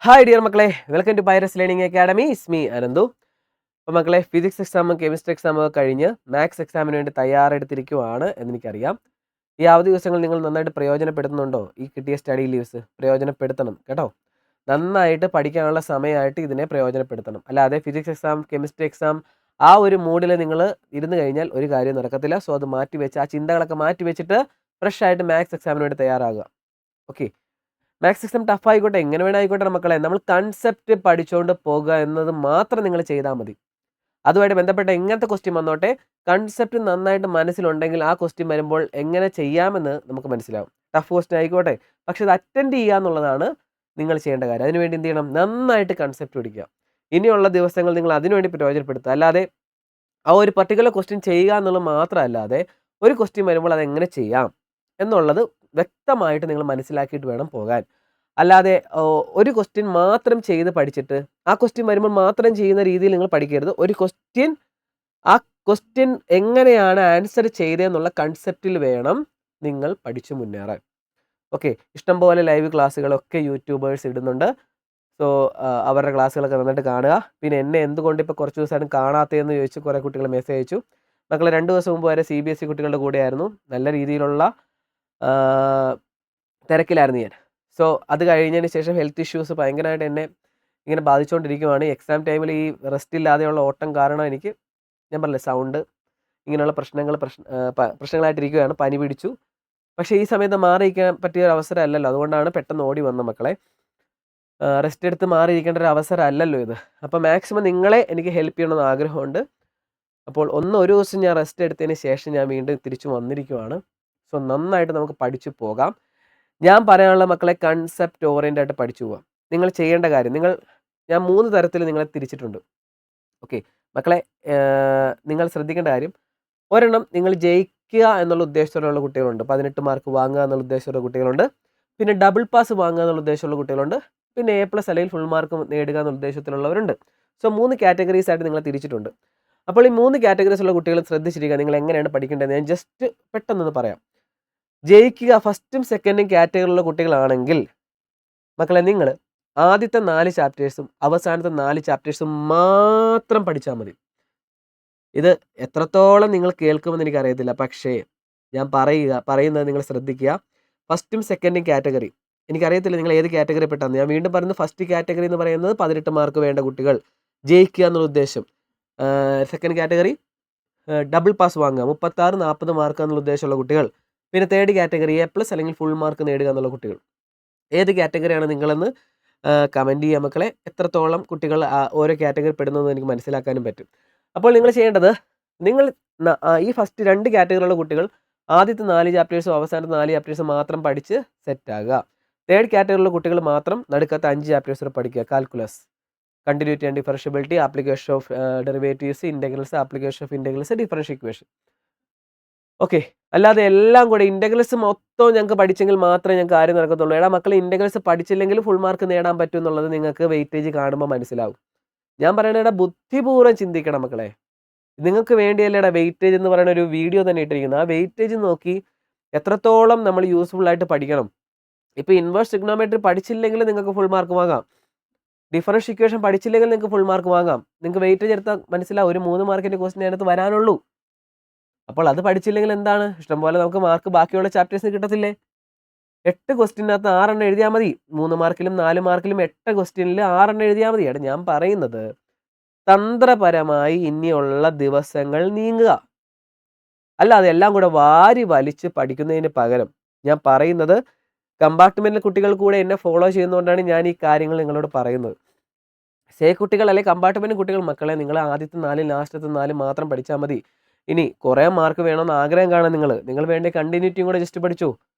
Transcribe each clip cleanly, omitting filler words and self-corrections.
Hi dear മക്കളെ, welcome to Pyrus learning academy. Is me Ananthu. അപ്പോൾ മക്കളെ, ഫിസിക്സ് എക്സാമും കെമിസ്ട്രി എക്സാമും ഒക്കെ കഴിഞ്ഞ് മാത്സ് എക്സാമിന് വേണ്ടി തയ്യാറെടുത്തിരിക്കുവാണ് എന്നെനിക്കറിയാം. ഈ അവധി ദിവസങ്ങൾ നിങ്ങൾ നന്നായിട്ട് പ്രയോജനപ്പെടുത്തുന്നുണ്ടോ? ഈ കിട്ടിയ സ്റ്റഡി ലീവ്സ് പ്രയോജനപ്പെടുത്തണം കേട്ടോ. നന്നായിട്ട് പഠിക്കാനുള്ള സമയമായിട്ട് ഇതിനെ പ്രയോജനപ്പെടുത്തണം. അല്ലാതെ ഫിസിക്സ് എക്സാം, കെമിസ്ട്രി എക്സാം ആ ഒരു മൂഡിൽ നിങ്ങൾ ഇരുന്ന് കഴിഞ്ഞാൽ ഒരു കാര്യം നടക്കത്തില്ല. സോ അത് മാറ്റിവെച്ച് ആ ചിന്തകളൊക്കെ മാറ്റി വെച്ചിട്ട് ഫ്രഷ് ആയിട്ട് മാത്സ് എക്സാമിന് വേണ്ടി തയ്യാറാകുക. ഓക്കെ. മാത്സ് എക്സാം ടഫ് ആയിക്കോട്ടെ, എങ്ങനെ വേണേ ആയിക്കോട്ടെ മക്കളെ, നമ്മൾ കൺസെപ്റ്റ് പഠിച്ചുകൊണ്ട് പോകുക എന്നത് മാത്രം നിങ്ങൾ ചെയ്താൽ മതി. അതുമായിട്ട് ബന്ധപ്പെട്ട എങ്ങനത്തെ ക്വസ്റ്റ്യൻ വന്നോട്ടെ, കൺസെപ്റ്റ് നന്നായിട്ട് മനസ്സിലുണ്ടെങ്കിൽ ആ ക്വസ്റ്റ്യൻ വരുമ്പോൾ എങ്ങനെ ചെയ്യാമെന്ന് നമുക്ക് മനസ്സിലാവും. ടഫ് ക്വസ്റ്റ്യൻ ആയിക്കോട്ടെ, പക്ഷെ അത് അറ്റൻഡ് ചെയ്യുക എന്നുള്ളതാണ് നിങ്ങൾ ചെയ്യേണ്ട കാര്യം. അതിനുവേണ്ടി എന്ത് ചെയ്യണം? നന്നായിട്ട് കൺസെപ്റ്റ് പഠിക്കുക. ഇനിയുള്ള ദിവസങ്ങൾ നിങ്ങൾ അതിനുവേണ്ടി പ്രയോജനപ്പെടുത്തുക. അല്ലാതെ ആ ഒരു പർട്ടിക്കുലർ ക്വസ്റ്റ്യൻ ചെയ്യുക എന്നുള്ളത് മാത്രമല്ലാതെ ഒരു ക്വസ്റ്റ്യൻ വരുമ്പോൾ അതെങ്ങനെ ചെയ്യാം എന്നുള്ളത് വ്യക്തമായിട്ട് നിങ്ങൾ മനസ്സിലാക്കിയിട്ട് വേണം പോകാൻ. അല്ലാതെ ഒരു ക്വസ്റ്റ്യൻ മാത്രം ചെയ്ത് പഠിച്ചിട്ട് ആ ക്വസ്റ്റ്യൻ വരുമ്പോൾ മാത്രം ചെയ്യുന്ന രീതിയിൽ നിങ്ങൾ പഠിക്കരുത്. ഒരു ക്വസ്റ്റ്യൻ, ആ ക്വസ്റ്റ്യൻ എങ്ങനെയാണ് ആൻസർ ചെയ്തതെന്നുള്ള കൺസെപ്റ്റിൽ വേണം നിങ്ങൾ പഠിച്ചു മുന്നേറാൻ. ഓക്കെ. ഇഷ്ടംപോലെ ലൈവ് ക്ലാസ്സുകളൊക്കെ യൂട്യൂബേഴ്സ് ഇടുന്നുണ്ട്. സോ അവരുടെ ക്ലാസ്സുകളൊക്കെ നന്നായിട്ട് കാണുക. പിന്നെ എന്നെ എന്തുകൊണ്ട് ഇപ്പോൾ കുറച്ച് ദിവസമായിട്ട് കാണാത്തതെന്ന് ചോദിച്ച് കുറേ കുട്ടികൾ മെസ്സേജ് അയച്ചു. മക്കൾ 2 ദിവസം മുമ്പ് വരെ CBSE കുട്ടികളുടെ കൂടെയായിരുന്നു. നല്ല രീതിയിലുള്ള തിരക്കിലായിരുന്നു ഞാൻ. സോ അത് കഴിഞ്ഞതിന് ശേഷം ഹെൽത്ത് ഇഷ്യൂസ് ഭയങ്കരമായിട്ട് എന്നെ ഇങ്ങനെ ബാധിച്ചുകൊണ്ടിരിക്കുകയാണ്. എക്സാം ടൈമിൽ ഈ റെസ്റ്റ് ഇല്ലാതെയുള്ള ഓട്ടം കാരണം എനിക്ക്, ഞാൻ പറഞ്ഞില്ലേ, സൗണ്ട് ഇങ്ങനെയുള്ള പ്രശ്നങ്ങളായിട്ടിരിക്കുകയാണ്. പനി പിടിച്ചു. പക്ഷേ ഈ സമയത്ത് മാറിയിരിക്കാൻ പറ്റിയ ഒരു അവസരം അല്ലല്ലോ. അതുകൊണ്ടാണ് പെട്ടെന്ന് ഓടി വന്നത് മക്കളെ. റെസ്റ്റ് എടുത്ത് മാറിയിരിക്കേണ്ട ഒരു അവസരം അല്ലല്ലോ ഇത്. അപ്പോൾ മാക്സിമം നിങ്ങളെ എനിക്ക് ഹെൽപ്പ് ചെയ്യണമെന്ന് ആഗ്രഹമുണ്ട്. അപ്പോൾ ഒരു ദിവസം ഞാൻ റെസ്റ്റ് എടുത്തതിന് ശേഷം ഞാൻ വീണ്ടും തിരിച്ചു വന്നിരിക്കുവാണ്. സോ നന്നായിട്ട് നമുക്ക് പഠിച്ചു പോകാം. ഞാൻ പറയാനുള്ള മക്കളെ, കൺസെപ്റ്റ് ഓറിയൻ്റ് ആയിട്ട് പഠിച്ചു പോകാം. നിങ്ങൾ ചെയ്യേണ്ട കാര്യം, ഞാൻ 3 തരത്തിൽ നിങ്ങളെ തിരിച്ചിട്ടുണ്ട്. ഓക്കെ മക്കളെ, നിങ്ങൾ ശ്രദ്ധിക്കേണ്ട കാര്യം, ഒരെണ്ണം നിങ്ങൾ ജയിക്കുക എന്നുള്ള ഉദ്ദേശത്തോടെയുള്ള കുട്ടികളുണ്ട്. 18 മാർക്ക് വാങ്ങുക എന്നുള്ള ഉദ്ദേശമുള്ള കുട്ടികളുണ്ട്. പിന്നെ ഡബിൾ പാസ് വാങ്ങുക എന്നുള്ള ഉദ്ദേശമുള്ള കുട്ടികളുണ്ട്. പിന്നെ A+ അല്ലെങ്കിൽ ഫുൾ മാർക്ക് നേടുക എന്നുള്ള ഉദ്ദേശത്തിലുള്ളവരുണ്ട്. സോ 3 കാറ്റഗറീസ് ആയിട്ട് നിങ്ങളെ തിരിച്ചിട്ടുണ്ട്. അപ്പോൾ ഈ 3 കാറ്റഗറീസ് ഉള്ള കുട്ടികൾ ശ്രദ്ധിച്ചിരിക്കുക. നിങ്ങൾ എങ്ങനെയാണ് പഠിക്കേണ്ടത് ഞാൻ ജസ്റ്റ് പെട്ടെന്നൊന്ന് പറയാം. ജയിക്കുക ഫസ്റ്റും സെക്കൻഡും കാറ്റഗറിയിലുള്ള കുട്ടികളാണെങ്കിൽ മക്കളെ, നിങ്ങൾ ആദ്യത്തെ 4 ചാപ്റ്റേഴ്സും അവസാനത്തെ 4 ചാപ്റ്റേഴ്സും മാത്രം പഠിച്ചാൽ മതി. ഇത് എത്രത്തോളം നിങ്ങൾ കേൾക്കുമെന്ന് എനിക്കറിയത്തില്ല. പക്ഷേ ഞാൻ പറയുന്നത് നിങ്ങൾ ശ്രദ്ധിക്കുക. ഫസ്റ്റും സെക്കൻഡും കാറ്റഗറി, എനിക്കറിയത്തില്ല നിങ്ങൾ ഏത് കാറ്റഗറി പെട്ടാന്ന്. ഞാൻ വീണ്ടും പറയുന്നത്, ഫസ്റ്റ് കാറ്റഗറി എന്ന് പറയുന്നത് 18 മാർക്ക് വേണ്ട കുട്ടികൾ, ജയിക്കുക എന്നുള്ള ഉദ്ദേശം. സെക്കൻഡ് കാറ്റഗറി ഡബിൾ പാസ് വാങ്ങുക, 36, 40 മാർക്ക് എന്നുള്ള ഉദ്ദേശമുള്ള കുട്ടികൾ. പിന്നെ തേർഡ് കാറ്റഗറി A+ അല്ലെങ്കിൽ ഫുൾ മാർക്ക് നേടുക എന്നുള്ള കുട്ടികൾ. ഏത് കാറ്റഗറിയാണ് നിങ്ങളെന്ന് കമൻറ്റ് ചെയ്യുക മക്കളെ. എത്രത്തോളം കുട്ടികൾ ഓരോ കാറ്റഗറി പെടുന്നതെന്ന് എനിക്ക് മനസ്സിലാക്കാനും പറ്റും. അപ്പോൾ നിങ്ങൾ ചെയ്യേണ്ടത്, നിങ്ങൾ ഈ ഫസ്റ്റ് 2 കാറ്റഗറിയിലുള്ള കുട്ടികൾ ആദ്യത്തെ 4 ചാപ്റ്റേഴ്സും അവസാനത്തെ 4 ചാപ്റ്റേഴ്സും മാത്രം പഠിച്ച് സെറ്റാകുക. തേർഡ് കാറ്റഗറിയിലുള്ള കുട്ടികൾ മാത്രം നടുക്കത്തെ 5 ചാപ്റ്റേഴ്സ് പഠിക്കുക. Calculus, continuity and differentiability, application of derivatives, integrals, application of integrals, differential equation. Okay. അല്ലാതെ എല്ലാം കൂടെ ഇൻ്റഗ്രൽസ് മൊത്തം ഞങ്ങൾക്ക് പഠിച്ചെങ്കിൽ മാത്രമേ ഞങ്ങൾക്ക് കാര്യം നടക്കത്തുള്ളൂ. എടാ മക്കളെ, ഇൻ്റഗ്രൽസ് പഠിച്ചില്ലെങ്കിൽ ഫുൾ മാർക്ക് നേടാൻ പറ്റും എന്നുള്ളത് നിങ്ങൾക്ക് വെയിറ്റേജ് കാണുമ്പോൾ മനസ്സിലാവും. ഞാൻ പറയണേടാ, ബുദ്ധിപൂർവ്വം ചിന്തിക്കണം മക്കളെ. നിങ്ങൾക്ക് വേണ്ടിയല്ലേടാ വെയിറ്റേജ് എന്ന് പറയുന്ന ഒരു വീഡിയോ തന്നെ ഇട്ടിരിക്കുന്നത്. ആ വെയിറ്റേജ് നോക്കി എത്രത്തോളം നമ്മൾ യൂസ്ഫുൾ ആയിട്ട് പഠിക്കണം. ഇപ്പോൾ ഇൻവേഴ്സ് ട്രിഗ്നോമെട്രി പഠിച്ചില്ലെങ്കിൽ നിങ്ങൾക്ക് ഫുൾ മാർക്ക് വാങ്ങാം. ഡിഫറൻഷ്യൽ ഇക്വേഷൻ പഠിച്ചില്ലെങ്കിൽ നിങ്ങൾക്ക് ഫുൾ മാർക്ക് വാങ്ങാം. നിങ്ങൾക്ക് വെയിറ്റേജ് എടുത്താൽ മനസ്സിലാവും, ഒരു 3 മാർക്കിൻ്റെ ക്വസ്റ്റ്യൻ അതിനകത്ത് വരാനുള്ളൂ. അപ്പോൾ അത് പഠിച്ചില്ലെങ്കിൽ എന്താണ്, ഇഷ്ടംപോലെ നമുക്ക് മാർക്ക് ബാക്കിയുള്ള ചാപ്റ്റേഴ്സിന് കിട്ടത്തില്ലേ? 8 ക്വസ്റ്റ്യനകത്ത് 6 എണ്ണം എഴുതിയാൽ മതി. 3 മാർക്കിലും 4 മാർക്കിലും 8 ക്വസ്റ്റ്യനിൽ 6 എണ്ണം എഴുതിയാൽ മതി. ഞാൻ പറയുന്നത്, തന്ത്രപരമായി ഇനിയുള്ള ദിവസങ്ങൾ നീങ്ങുക. അല്ലാതെ എല്ലാം കൂടെ വാരി വലിച്ച് പഠിക്കുന്നതിന് പകരം, ഞാൻ പറയുന്നത്, കമ്പാർട്ട്മെൻറ്റിലെ കുട്ടികൾ കൂടെ എന്നെ ഫോളോ ചെയ്യുന്നതുകൊണ്ടാണ് ഞാൻ ഈ കാര്യങ്ങൾ നിങ്ങളോട് പറയുന്നത്. കുട്ടികൾ അല്ലെങ്കിൽ കമ്പാർട്ട്മെൻറ്റ് കുട്ടികൾ, മക്കളെ, നിങ്ങൾ ആദ്യത്തെ 4 ലാസ്റ്റത്തെ 4 മാത്രം പഠിച്ചാൽ മതി. ഇനി കുറേ മാർക്ക് വേണമെന്ന് ആഗ്രഹം കാണാൻ നിങ്ങൾ വേണ്ടി കണ്ടിന്യൂറ്റിയും കൂടെ ജസ്റ്റ് പഠിച്ചു.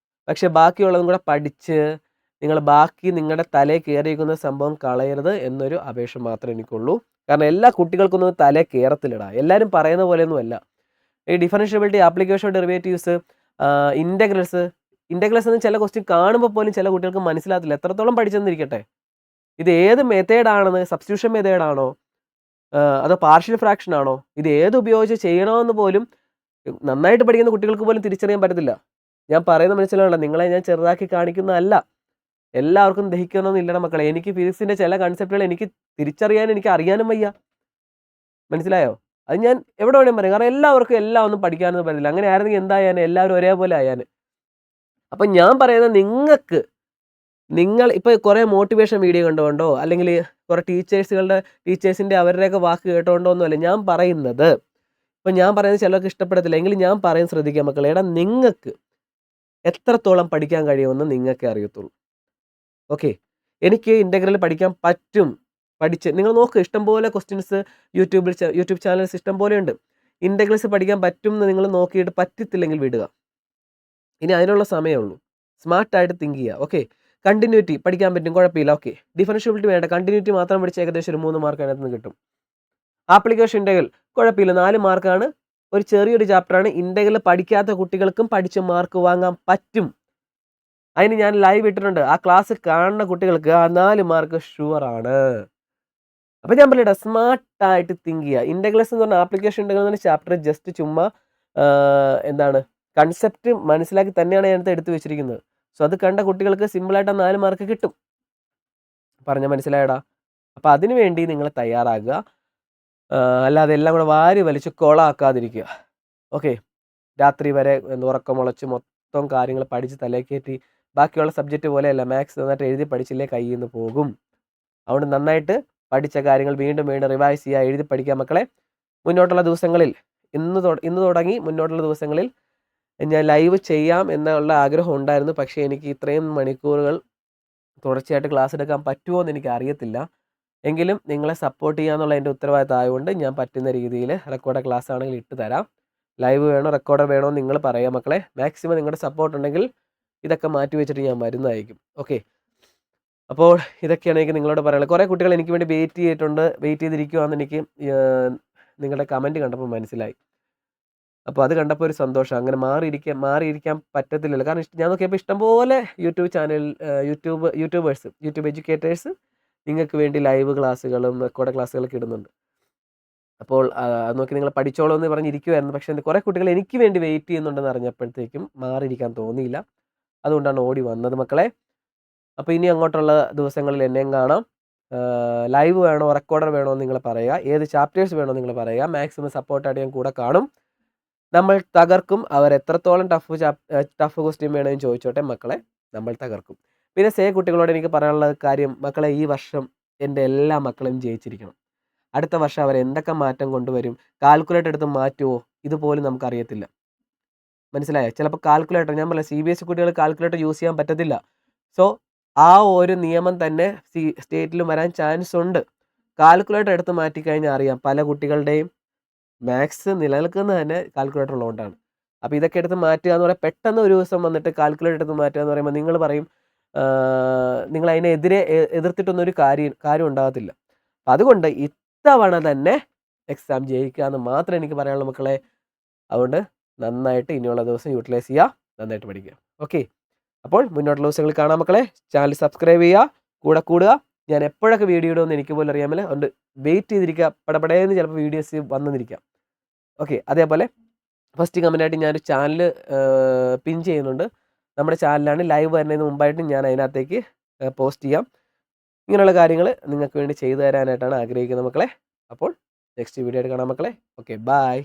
പക്ഷേ ബാക്കിയുള്ളതും കൂടെ പഠിച്ച് നിങ്ങൾ ബാക്കി നിങ്ങളുടെ തലയിൽ കയറിയിരിക്കുന്ന സംഭവം കളയരുത് എന്നൊരു അപേക്ഷ മാത്രമേ എനിക്കുള്ളൂ. കാരണം എല്ലാ കുട്ടികൾക്കൊന്നും തലയിൽ കയറത്തില്ലടാ. എല്ലാവരും പറയുന്ന പോലെയൊന്നുമല്ല. ഈ differentiability, application of derivatives, integrals എന്ന് ചില ക്വസ്റ്റ്യൻ കാണുമ്പോൾ പോലും ചില കുട്ടികൾക്ക് മനസ്സിലാകത്തില്ല. എത്രത്തോളം പഠിച്ചെന്നിരിക്കട്ടെ. ഇത് ഏത് മെത്തേഡാണെന്ന്, സബ്സ്റ്റിറ്റ്യൂഷൻ മെത്തേഡാണോ അതോ പാർഷ്യൽ ഫ്രാക്ഷൻ ആണോ, ഇത് ഏത് ഉപയോഗിച്ച് ചെയ്യണമെന്ന് പോലും നന്നായിട്ട് പഠിക്കുന്ന കുട്ടികൾക്ക് പോലും തിരിച്ചറിയാൻ പറ്റത്തില്ല. ഞാൻ പറയുന്നത് മനസ്സിലാവണം. നിങ്ങളെ ഞാൻ ചെറുതാക്കി കാണിക്കുന്നതല്ല. എല്ലാവർക്കും ദഹിക്കണമെന്നില്ലട മക്കളെ. എനിക്ക് ഫിസിക്സിൻ്റെ ചില കൺസെപ്റ്റുകൾ എനിക്ക് എനിക്ക് അറിയാനും വയ്യ. മനസ്സിലായോ? അത് ഞാൻ എവിടെ വേണേലും പറയും. കാരണം എല്ലാവർക്കും എല്ലാം ഒന്നും പഠിക്കാനൊന്നും പറ്റില്ല. അങ്ങനെ ആയിരുന്നെങ്കിൽ എന്തായാലും എല്ലാവരും ഒരേപോലെ ആയാന്. അപ്പം ഞാൻ പറയുന്നത് നിങ്ങൾ ഇപ്പോൾ കുറേ മോട്ടിവേഷൻ വീഡിയോ കണ്ടുകൊണ്ടോ അല്ലെങ്കിൽ കുറേ ടീച്ചേഴ്സിൻ്റെ അവരുടെയൊക്കെ വാക്ക് കേട്ടുകൊണ്ടോ ഒന്നുമല്ല ഞാൻ പറയുന്നത്. ഇപ്പം ഞാൻ പറയുന്നത് ചിലർക്ക് ഇഷ്ടപ്പെടത്തില്ല. എങ്കിലും ഞാൻ പറയും ശ്രദ്ധിക്കുക മക്കളെ. എടാ നിങ്ങൾക്ക് എത്രത്തോളം പഠിക്കാൻ കഴിയുമെന്ന് നിങ്ങൾക്കേ അറിയത്തുള്ളൂ. ഓക്കെ. എനിക്ക് ഇൻ്റഗ്രൽ പഠിക്കാൻ പറ്റും. നിങ്ങൾ നോക്ക് ഇഷ്ടംപോലെ ക്വസ്റ്റ്യൻസ് യൂട്യൂബ് ചാനൽസ് ഇഷ്ടംപോലെ ഉണ്ട്. ഇൻ്റഗ്രൽസ് പഠിക്കാൻ പറ്റും എന്ന് നിങ്ങൾ നോക്കിയിട്ട് പറ്റത്തില്ലെങ്കിൽ വിടുക. ഇനി അതിനുള്ള സമയമേ ഉള്ളൂ. സ്മാർട്ടായിട്ട് തിങ്ക് ചെയ്യുക. ഓക്കെ. കണ്ടിന്യൂറ്റി പഠിക്കാൻ പറ്റും, കുഴപ്പമില്ല. ഓക്കെ. ഡിഫറൻഷ്യബിലിറ്റി വേണ്ട, കണ്ടിന്യൂറ്റി മാത്രം പഠിച്ച് ഏകദേശം ഒരു 3 മാർക്ക് അതിനകത്ത് നിന്ന് കിട്ടും. ആപ്ലിക്കേഷൻ ഇൻ്റഗ്രൽ കുഴപ്പമില്ല, 4 മാർക്കാണ്. ഒരു ചെറിയൊരു ചാപ്റ്ററാണ്. ഇൻ്റഗ്രൽ പഠിക്കാത്ത കുട്ടികൾക്കും പഠിച്ച് മാർക്ക് വാങ്ങാൻ പറ്റും. അതിന് ഞാൻ ലൈവ് ഇട്ടിട്ടുണ്ട്. ആ ക്ലാസ് കാണുന്ന കുട്ടികൾക്ക് ആ 4 മാർക്ക് ഷുവറാണ്. അപ്പം ഞാൻ പറയട്ടെ, സ്മാർട്ടായിട്ട് തിങ്ക് ചെയ്യുക. ഇൻ്റഗ്രൽസ് എന്ന് പറഞ്ഞാൽ ആപ്ലിക്കേഷൻ ഇൻ്റഗ്രൽ എന്ന ചാപ്റ്റർ ജസ്റ്റ് ചുമ്മാ എന്താണ് കൺസെപ്റ്റ് മനസ്സിലാക്കി തന്നെയാണ് ഞാനത് എടുത്തു വെച്ചിരിക്കുന്നത്. സോ അത് കണ്ട കുട്ടികൾക്ക് സിമ്പിളായിട്ട് ആ 4 മാർക്ക് കിട്ടും. പറഞ്ഞാൽ മനസ്സിലായടാ? അപ്പം അതിനു വേണ്ടി നിങ്ങൾ തയ്യാറാകുക. അല്ലാതെ എല്ലാം കൂടെ വാരി വലിച്ച് കൊളാക്കാതിരിക്കുക. ഓക്കെ. രാത്രി വരെ ഉറക്കമുളച്ച് മൊത്തം കാര്യങ്ങൾ പഠിച്ച് തലയിൽ കയറ്റി ബാക്കിയുള്ള സബ്ജക്റ്റ് പോലെയല്ല. മാത്സ് നന്നായിട്ട് എഴുതി പഠിച്ചില്ലേ കയ്യിൽ നിന്ന് പോകും. അതുകൊണ്ട് നന്നായിട്ട് പഠിച്ച കാര്യങ്ങൾ വീണ്ടും റിവൈസ് ചെയ്യുക, എഴുതി പഠിക്കുക മക്കളെ. മുന്നോട്ടുള്ള ദിവസങ്ങളിൽ ഇന്ന് തുടങ്ങി മുന്നോട്ടുള്ള ദിവസങ്ങളിൽ ഞാൻ ലൈവ് ചെയ്യാം എന്നുള്ള ആഗ്രഹം ഉണ്ടായിരുന്നു. പക്ഷേ എനിക്ക് ഇത്രയും മണിക്കൂറുകൾ തുടർച്ചയായിട്ട് ക്ലാസ് എടുക്കാൻ പറ്റുമോ എന്ന് എനിക്ക് അറിയത്തില്ല. എങ്കിലും നിങ്ങളെ സപ്പോർട്ട് ചെയ്യുക എന്നുള്ള എൻ്റെ ഉത്തരവാദിത്തം ആയതുകൊണ്ട് ഞാൻ പറ്റുന്ന രീതിയിൽ റെക്കോർഡ് ക്ലാസ് ആണെങ്കിൽ ഇട്ട് തരാം. ലൈവ് വേണോ റെക്കോർഡർ വേണോ നിങ്ങൾ പറയുക മക്കളെ. മാക്സിമം നിങ്ങളുടെ സപ്പോർട്ട് ഉണ്ടെങ്കിൽ ഇതൊക്കെ മാറ്റി വെച്ചിട്ട് ഞാൻ വരുന്നതായിരിക്കും. ഓക്കെ. അപ്പോൾ ഇതൊക്കെയാണ് എനിക്ക് നിങ്ങളോട് പറയാനുള്ളത്. കുറേ കുട്ടികൾ എനിക്ക് വേണ്ടി വെയിറ്റ് ചെയ്തിരിക്കുകയാണെന്ന് എനിക്ക് നിങ്ങളുടെ കമൻറ്റ് കണ്ടപ്പോൾ മനസ്സിലായി. അപ്പോൾ അത് കണ്ടപ്പോൾ ഒരു സന്തോഷം. അങ്ങനെ മാറിയിരിക്കാൻ പറ്റത്തില്ലല്ലോ. കാരണം ഞാൻ നോക്കിയപ്പോൾ ഇഷ്ടംപോലെ യൂട്യൂബ് എഡ്യൂക്കേറ്റേഴ്സ് നിങ്ങൾക്ക് വേണ്ടി ലൈവ് ക്ലാസ്സുകളും റെക്കോർഡ് ക്ലാസ്സുകളൊക്കെ ഇടുന്നുണ്ട്. അപ്പോൾ അത് നോക്കി നിങ്ങൾ പഠിച്ചോളൂ എന്ന് പറഞ്ഞിരിക്കുമായിരുന്നു. പക്ഷേ കുറേ കുട്ടികൾ എനിക്ക് വേണ്ടി വെയിറ്റ് ചെയ്യുന്നുണ്ടെന്ന് അറിഞ്ഞപ്പോഴത്തേക്കും മാറിയിരിക്കാൻ തോന്നിയില്ല. അതുകൊണ്ടാണ് ഓടി വന്നത് മക്കളെ. അപ്പോൾ ഇനി അങ്ങോട്ടുള്ള ദിവസങ്ങളിൽ എന്നെയും കാണാം. ലൈവ് വേണോ റെക്കോർഡർ വേണോ എന്ന് നിങ്ങൾ പറയുക. ഏത് ചാപ്റ്റേഴ്സ് വേണോ നിങ്ങൾ പറയുക. മാക്സിമം സപ്പോർട്ടായിട്ട് ഞാൻ കൂടെ കാണും. നമ്മൾ തകർക്കും. അവർ എത്രത്തോളം ടഫ് ക്വസ്റ്റ്യൻ വേണമെന്ന് ചോദിച്ചോട്ടെ മക്കളെ, നമ്മൾ തകർക്കും. പിന്നെ കുട്ടികളോട് എനിക്ക് പറയാനുള്ള കാര്യം, മക്കളെ ഈ വർഷം എൻ്റെ എല്ലാ മക്കളും ജയിച്ചിരിക്കണം. അടുത്ത വർഷം അവർ എന്തൊക്കെ മാറ്റം കൊണ്ടുവരും, കാൽക്കുലേറ്റർ എടുത്ത് മാറ്റുമോ, ഇതുപോലും നമുക്കറിയത്തില്ല. മനസ്സിലായോ? ചിലപ്പോൾ കാൽക്കുലേറ്റർ, ഞാൻ പറയാം CBSE കുട്ടികൾ കാൽക്കുലേറ്റർ യൂസ് ചെയ്യാൻ പറ്റത്തില്ല. സോ ആ ഒരു നിയമം തന്നെ സ്റ്റേറ്റിലും വരാൻ ചാൻസ് ഉണ്ട്. കാൽക്കുലേറ്റർ എടുത്ത് മാറ്റിക്കഴിഞ്ഞാൽ അറിയാം പല കുട്ടികളുടെയും മാത്സ് നിലനിൽക്കുന്നത് തന്നെ കാൽക്കുലേറ്റർ ഉള്ളതുകൊണ്ടാണ്. അപ്പോൾ ഇതൊക്കെ എടുത്ത് മാറ്റുക എന്ന് പറയാൻ പെട്ടെന്ന് ഒരു ദിവസം വന്നിട്ട് കാൽക്കുലേറ്റർ എടുത്ത് മാറ്റുക എന്ന് പറയുമ്പോൾ നിങ്ങൾ പറയും നിങ്ങൾ അതിനെതിരെ എതിർത്തിട്ടൊന്നും ഒരു കാര്യം ഉണ്ടാകത്തില്ല. അതുകൊണ്ട് ഇത്തവണ തന്നെ എക്സാം ജയിക്കുക എന്ന് മാത്രമേ എനിക്ക് പറയാനുള്ളൂ മക്കളെ. അതുകൊണ്ട് നന്നായിട്ട് ഇനിയുള്ള ദിവസം യൂട്ടിലൈസ് ചെയ്യുക, നന്നായിട്ട് പഠിക്കുക. ഓക്കെ. അപ്പോൾ മുന്നോട്ടുള്ള ദിവസങ്ങളിൽ കാണാം മക്കളെ. ചാനൽ സബ്സ്ക്രൈബ് ചെയ്യുക, കൂടെ കൂടുക. ഞാൻ എപ്പോഴൊക്കെ വീഡിയോ ഇടുമെന്ന് എനിക്ക് പോലും അറിയാമല്ലോ. അതുകൊണ്ട് വെയിറ്റ് ചെയ്തിരിക്കുക. പടപടയെന്ന് ചിലപ്പോൾ വീഡിയോസ് വന്നിരിക്കാം. ഓക്കെ. അതേപോലെ ഫസ്റ്റ് കമൻറ്റായിട്ട് ഞാനൊരു ചാനൽ പിൻ ചെയ്യുന്നുണ്ട്. നമ്മുടെ ചാനലാണ്. ലൈവ് വരുന്നതിന് മുമ്പായിട്ട് ഞാൻ അതിനകത്തേക്ക് പോസ്റ്റ് ചെയ്യാം. ഇങ്ങനെയുള്ള കാര്യങ്ങൾ നിങ്ങൾക്ക് വേണ്ടി ചെയ്തു തരാനായിട്ടാണ് ആഗ്രഹിക്കുന്നത് മക്കളെ. അപ്പോൾ നെക്സ്റ്റ് വീഡിയോ ആയിട്ട് കാണാം മക്കളെ. Okay, by.